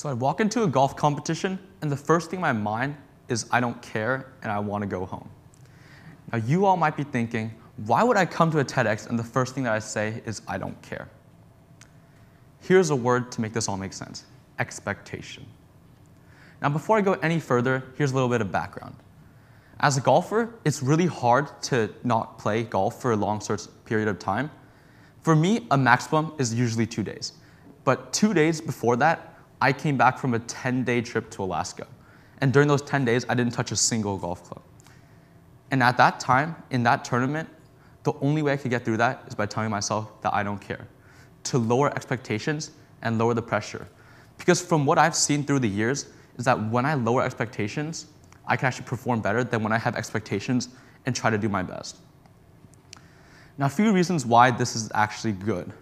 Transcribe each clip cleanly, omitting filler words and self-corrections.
So I walk into a golf competition, and the first thing in my mind is I don't care and I want to go home. Now you all might be thinking, why would I come to a TEDx and the first thing that I say is I don't care? Here's a word to make this all make sense: expectation. Now before I go any further, here's a little bit of background. As a golfer, it's really hard to not play golf for a long period of time. For me, a maximum is usually 2 days. But 2 days before that, I came back from a 10-day trip to Alaska. And during those 10 days, I didn't touch a single golf club. And at that time, in that tournament, the only way I could get through that is by telling myself that I don't care, to lower expectations and lower the pressure. Because from what I've seen through the years is that when I lower expectations, I can actually perform better than when I have expectations and try to do my best. Now, a few reasons why this is actually good.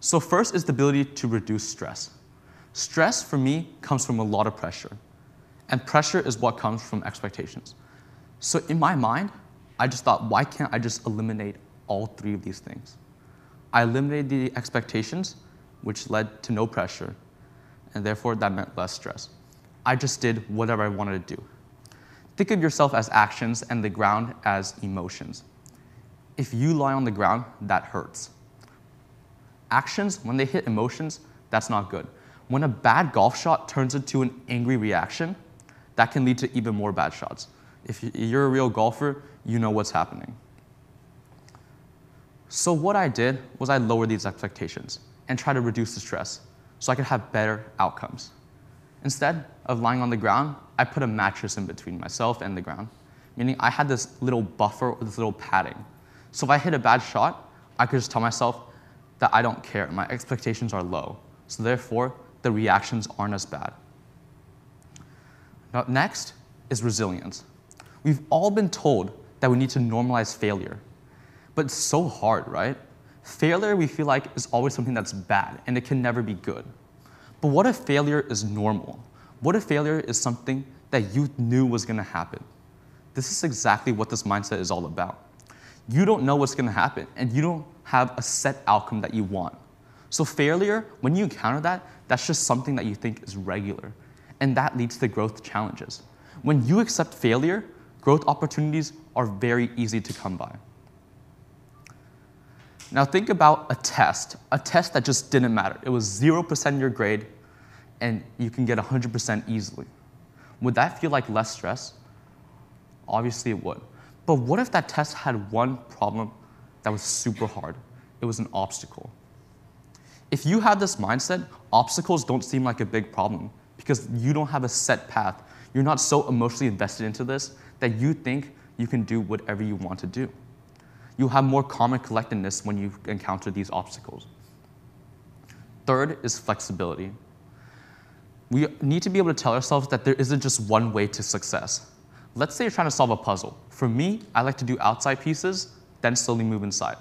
So first is the ability to reduce stress. Stress, for me, comes from a lot of pressure. And pressure is what comes from expectations. So in my mind, I just thought, why can't I just eliminate all three of these things? I eliminated the expectations, which led to no pressure, and therefore that meant less stress. I just did whatever I wanted to do. Think of yourself as actions and the ground as emotions. If you lie on the ground, that hurts. Actions, when they hit emotions, that's not good. When a bad golf shot turns into an angry reaction, that can lead to even more bad shots. If you're a real golfer, you know what's happening. So what I did was I lowered these expectations and tried to reduce the stress so I could have better outcomes. Instead of lying on the ground, I put a mattress in between myself and the ground, meaning I had this little buffer or this little padding. So if I hit a bad shot, I could just tell myself that I don't care, my expectations are low. So therefore, the reactions aren't as bad. Now, next is resilience. We've all been told that we need to normalize failure, but it's so hard, right? Failure, we feel like, is always something that's bad, and it can never be good. But what if failure is normal? What if failure is something that you knew was going to happen? This is exactly what this mindset is all about. You don't know what's going to happen, and you don't have a set outcome that you want. So failure, when you encounter that, that's just something that you think is regular, and that leads to growth challenges. When you accept failure, growth opportunities are very easy to come by. Now think about a test that just didn't matter. It was 0% in your grade, and you can get 100% easily. Would that feel like less stress? Obviously it would. But what if that test had one problem that was super hard? It was an obstacle. If you have this mindset, obstacles don't seem like a big problem because you don't have a set path. You're not so emotionally invested into this that you think you can do whatever you want to do. You'll have more calm and collectedness when you encounter these obstacles. Third is flexibility. We need to be able to tell ourselves that there isn't just one way to success. Let's say you're trying to solve a puzzle. For me, I like to do outside pieces, then slowly move inside.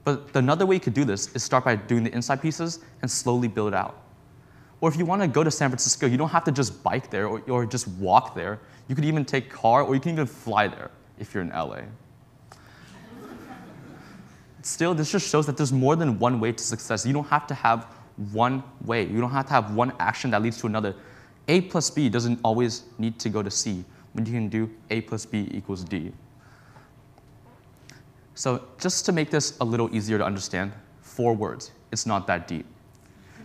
But another way you could do this is start by doing the inside pieces and slowly build out. Or if you want to go to San Francisco, you don't have to just bike there or just walk there. You could even take car, or you can even fly there if you're in LA. Still, this just shows that there's more than one way to success. You don't have to have one way. You don't have to have one action that leads to another. A plus B doesn't always need to go to C, when you can do A plus B equals D. So just to make this a little easier to understand, 4 words. It's not that deep.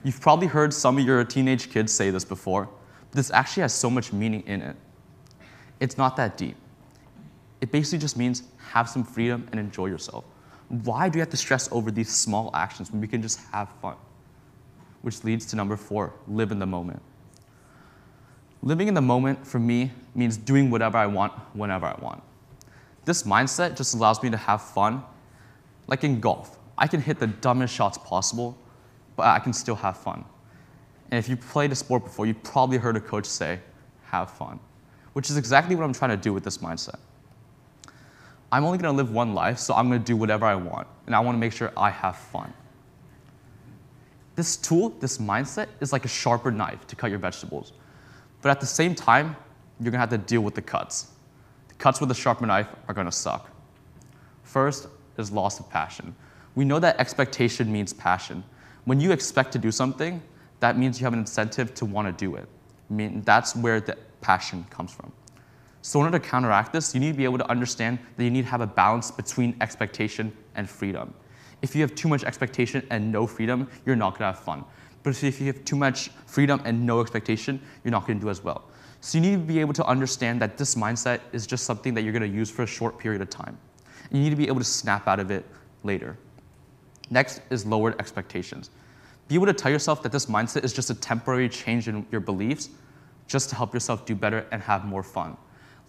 You've probably heard some of your teenage kids say this before, but this actually has so much meaning in it. It's not that deep. It basically just means have some freedom and enjoy yourself. Why do you have to stress over these small actions when we can just have fun? Which leads to number 4, live in the moment. Living in the moment, for me, means doing whatever I want, whenever I want. This mindset just allows me to have fun. Like in golf, I can hit the dumbest shots possible, but I can still have fun. And if you played a sport before, you've probably heard a coach say, have fun, which is exactly what I'm trying to do with this mindset. I'm only going to live one life, so I'm going to do whatever I want, and I want to make sure I have fun. This tool, this mindset, is like a sharper knife to cut your vegetables. But at the same time, you're going to have to deal with the cuts. The cuts with a sharper knife are going to suck. First is loss of passion. We know that expectation means passion. When you expect to do something, that means you have an incentive to want to do it. I mean, that's where the passion comes from. So in order to counteract this, you need to be able to understand that you need to have a balance between expectation and freedom. If you have too much expectation and no freedom, you're not going to have fun. But if you have too much freedom and no expectation, you're not going to do as well. So you need to be able to understand that this mindset is just something that you're going to use for a short period of time. You need to be able to snap out of it later. Next is lowered expectations. Be able to tell yourself that this mindset is just a temporary change in your beliefs just to help yourself do better and have more fun.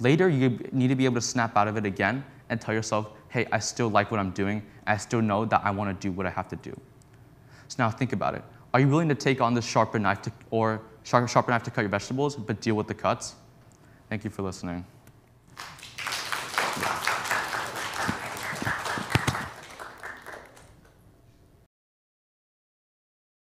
Later, you need to be able to snap out of it again and tell yourself, hey, I still like what I'm doing. I still know that I want to do what I have to do. So now think about it. Are you willing to take on this sharper knife to cut your vegetables, but deal with the cuts? Thank you for listening.